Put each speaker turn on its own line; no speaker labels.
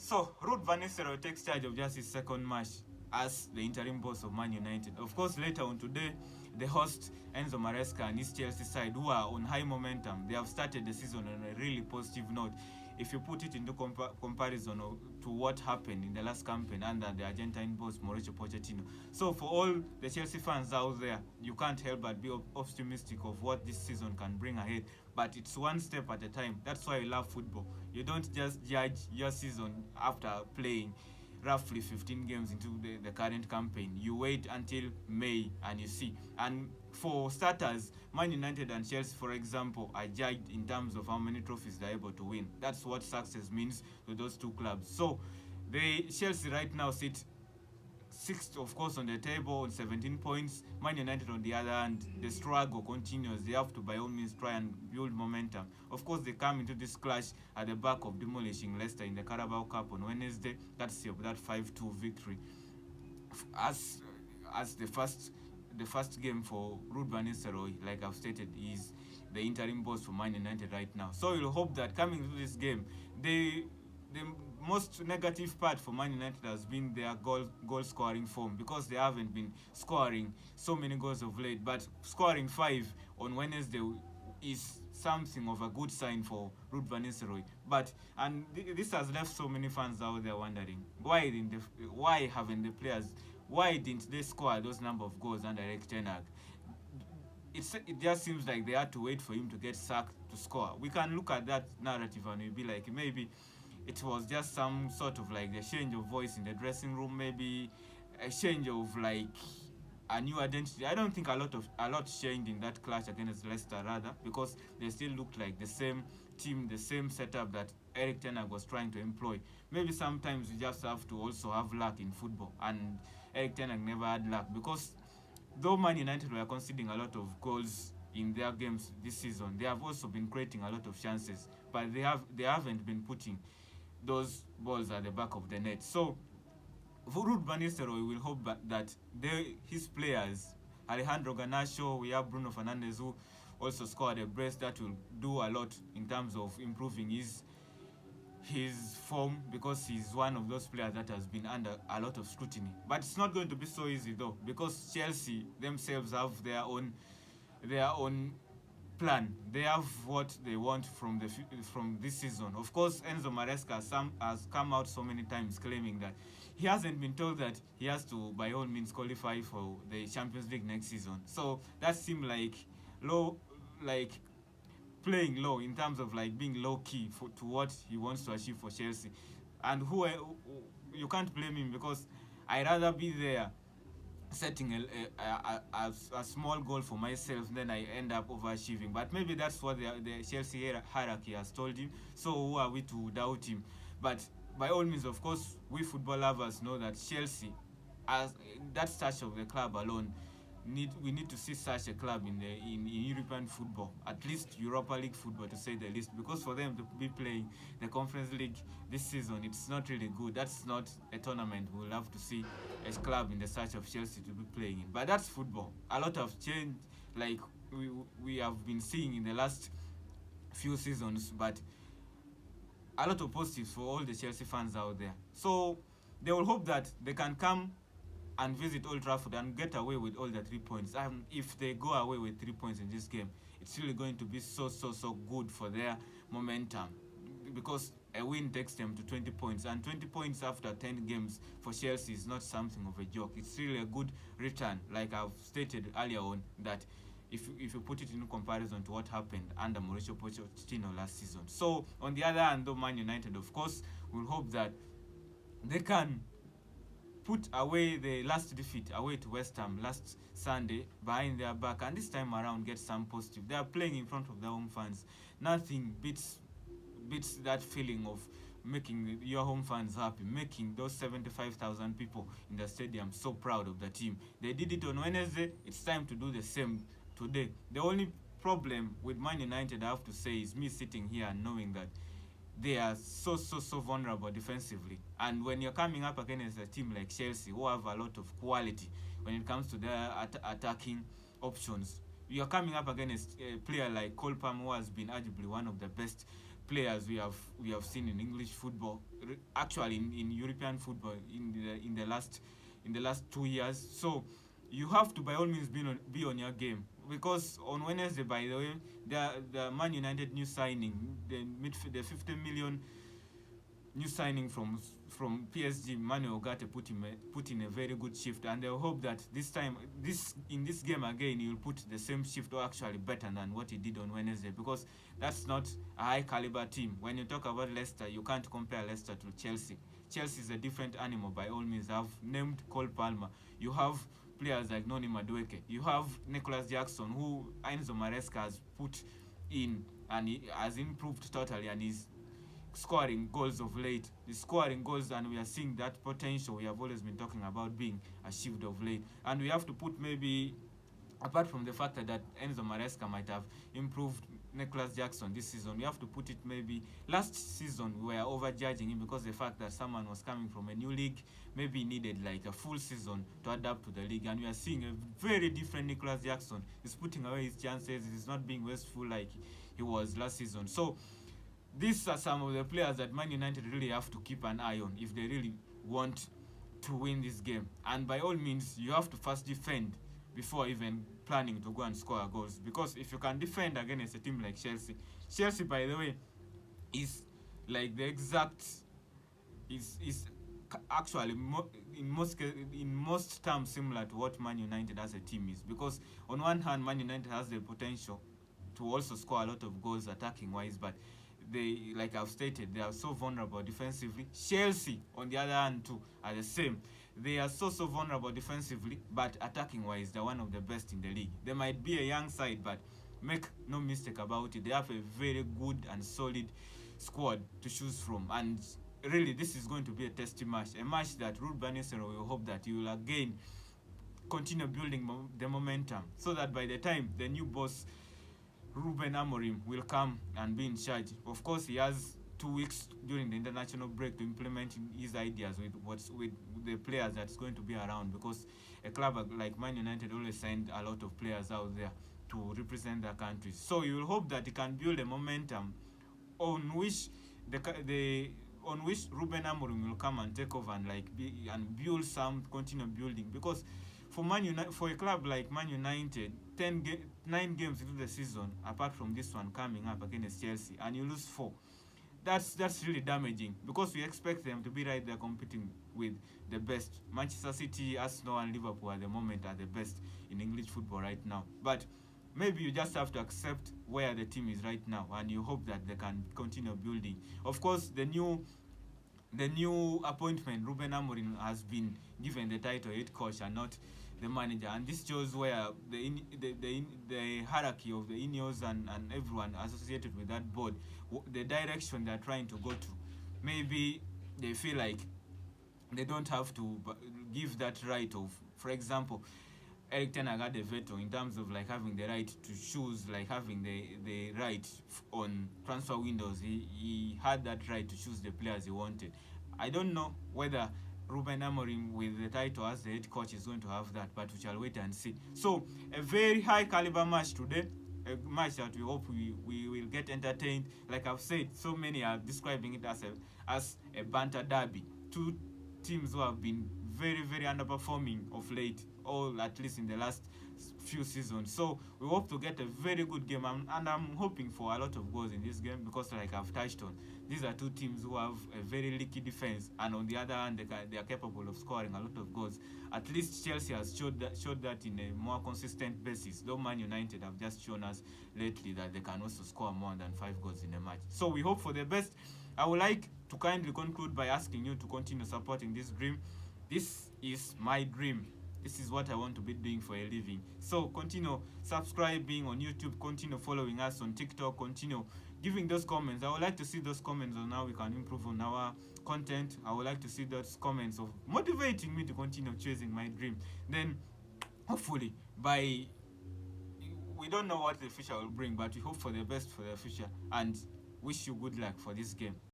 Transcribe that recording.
So, Ruud Van Nistelrooy takes charge of just his second match as the interim boss of Man United. Of course, later on today, the host Enzo Maresca and his Chelsea side, who are on high momentum, they have started the season on a really positive note. If you put it into comparison to what happened in the last campaign under the Argentine boss Mauricio Pochettino. So for all the Chelsea fans out there, you can't help but be optimistic of what this season can bring ahead. But it's one step at a time. That's why I love football. You don't just judge your season after playing roughly 15 games into the current campaign. You wait until May and you see. And for starters, Man United and Chelsea, for example, are judged in terms of how many trophies they're able to win. That's what success means to those two clubs. So, the Chelsea right now sit sixth, of course, on the table on 17 points. Man United, on the other hand, the struggle continues. They have to, by all means, try and build momentum. Of course, they come into this clash at the back of demolishing Leicester in the Carabao Cup on Wednesday. That's that 5-2 victory. As the first game for Ruud Van Nistelrooy, like I've stated, is the interim boss for Man United right now. So we'll hope that coming to this game, the most negative part for Man United has been their goal scoring form, because they haven't been scoring so many goals of late. But scoring 5 on Wednesday is something of a good sign for Ruud Van Nistelrooy. But this has left so many fans out there wondering why haven't the players, why didn't they score those number of goals under Erik ten Hag? It just seems like they had to wait for him to get sacked to score. We can look at that narrative and we'll be like, maybe it was just some sort of like a change of voice in the dressing room, maybe a change of like a new identity. I don't think a lot changed in that clash against Leicester, rather, because they still looked like the same team, the same setup that Erik ten Hag was trying to employ. Maybe sometimes you just have to also have luck in football, and Erik ten Hag never had luck, because though Man United were conceding a lot of goals in their games this season, they have also been creating a lot of chances, but they haven't been putting those balls at the back of the net. So Ruud Van Nistelrooy will hope that his players, Alejandro Garnacho, we have Bruno Fernandes, who also scored a brace, that will do a lot in terms of improving his form, because he's one of those players that has been under a lot of scrutiny. But it's not going to be so easy though, because Chelsea themselves have their own plan. They have what they want from this season. Of course, Enzo Maresca has come out so many times claiming that he hasn't been told that he has to, by all means, qualify for the Champions League next season. So that seemed like playing low in terms of like being low key to what he wants to achieve for Chelsea. And you can't blame him, because I'd rather be there setting a small goal for myself, then I end up overachieving. But maybe that's what the Chelsea hierarchy has told him. So who are we to doubt him? But by all means, of course, we football lovers know that Chelsea, as that stage of the club alone, we need to see such a club in European football, at least Europa League football, to say the least, because for them to be playing the Conference League this season, it's not really good. That's not a tournament we'll have to see a club in the search of Chelsea to be playing in. But that's football. A lot of change, like we have been seeing in the last few seasons, but a lot of positives for all the Chelsea fans out there. So they will hope that they can come and visit Old Trafford and get away with all the 3 points. If they go away with 3 points in this game, it's really going to be so good for their momentum, because a win takes them to 20 points, and 20 points after 10 games for Chelsea is not something of a joke. It's really a good return, like I've stated earlier on, that if you put it in comparison to what happened under Mauricio Pochettino last season. So on the other hand, though, Man United, of course, will hope that they can put away the last defeat away to West Ham last Sunday behind their back, and this time around get some positive. They are playing in front of their home fans. Nothing beats that feeling of making your home fans happy, making those 75,000 people in the stadium so proud of the team. They did it on Wednesday. It's time to do the same today. The only problem with Man United, I have to say, is me sitting here and knowing that they are so vulnerable defensively. And when you're coming up against a team like Chelsea, who have a lot of quality when it comes to their attacking options, you're coming up against a player like Cole Palmer, who has been arguably one of the best players we have seen in English football, actually in European football in the last 2 years. So you have to by all means be on your game, because on Wednesday, by the way, the Man United new signing, the 50 million new signing from PSG, Manuel Ugarte, put in a very good shift, and they hope that this time, in this game again, he'll put the same shift, or actually better than what he did on Wednesday, because that's not a high caliber team. When you talk about Leicester, you can't compare Leicester to Chelsea. Chelsea is a different animal by all means. I've named Cole Palmer. You have players like Noni Madueke. You have Nicholas Jackson, who Enzo Maresca has put in, and he has improved totally, and is scoring goals of late. He's scoring goals, and we are seeing that potential we have always been talking about being achieved of late. And we have to put, maybe, apart from the fact that Enzo Maresca might have improved Nicholas Jackson this season, we have to put it, maybe last season we were overjudging him because the fact that someone was coming from a new league, maybe needed like a full season to adapt to the league. And we are seeing a very different Nicholas Jackson. He's putting away his chances. He's not being wasteful like he was last season. So these are some of the players that Man United really have to keep an eye on if they really want to win this game. And by all means, you have to first defend before even planning to go and score goals. Because if you can defend against a team like Chelsea, by the way, is like the exact is actually in most terms similar to what Man United as a team is. Because on one hand, Man United has the potential to also score a lot of goals attacking wise, but they, like I've stated, they are so vulnerable defensively. Chelsea, on the other hand, too, are the same. They are so vulnerable defensively, but attacking wise, they're one of the best in the league. They might be a young side, but make no mistake about it, they have a very good and solid squad to choose from. And really, this is going to be a testy match, a match that Ruud Vs Maresca will hope that he will again continue building the momentum, so that by the time the new boss Ruben Amorim will come and be in charge. Of course, he has 2 weeks during the international break to implement his ideas with the players that's going to be around, because a club like Man United always send a lot of players out there to represent their countries. So you will hope that he can build a momentum on which Ruben Amorim will come and take over and build continue building. Because for a club like Man United, 9 games into the season, apart from this one coming up against Chelsea, and you lose 4, that's really damaging, because we expect them to be right there competing with the best. Manchester City, Arsenal, and Liverpool at the moment are the best in English football right now. But maybe you just have to accept where the team is right now, and you hope that they can continue building. Of course, the new appointment, Ruben Amorim, has been given the title head coach and not the manager, and this shows where the hierarchy of the Ineos and everyone associated with that board, the direction they're trying to go to. Maybe they feel like they don't have to give that right of, for example, Eric Ten Hag had a veto in terms of having the right to choose, having the right on transfer windows. He had that right to choose the players he wanted. I don't know whether Ruben Amorim, with the title as the head coach, is going to have that, but we shall wait and see. So, a very high caliber match today, a match that we hope we will get entertained. Like I've said, so many are describing it as a banter derby. Two teams who have been very, very underperforming of late, or at least in the last few seasons. So we hope to get a very good game, and I'm hoping for a lot of goals in this game, because like I've touched on, these are two teams who have a very leaky defense, and on the other hand, they are capable of scoring a lot of goals. At least Chelsea has showed that in a more consistent basis, though Man United have just shown us lately that they can also score more than 5 goals in a match. So we hope for the best. I would like to kindly conclude by asking you to continue supporting this dream. This is my dream. This is what I want to be doing for a living. So continue subscribing on YouTube, continue following us on TikTok, continue giving those comments. I would like to see those comments on how we can improve on our content. I would like to see those comments of motivating me to continue chasing my dream. Then hopefully we don't know what the future will bring, but we hope for the best for the future, and wish you good luck for this game.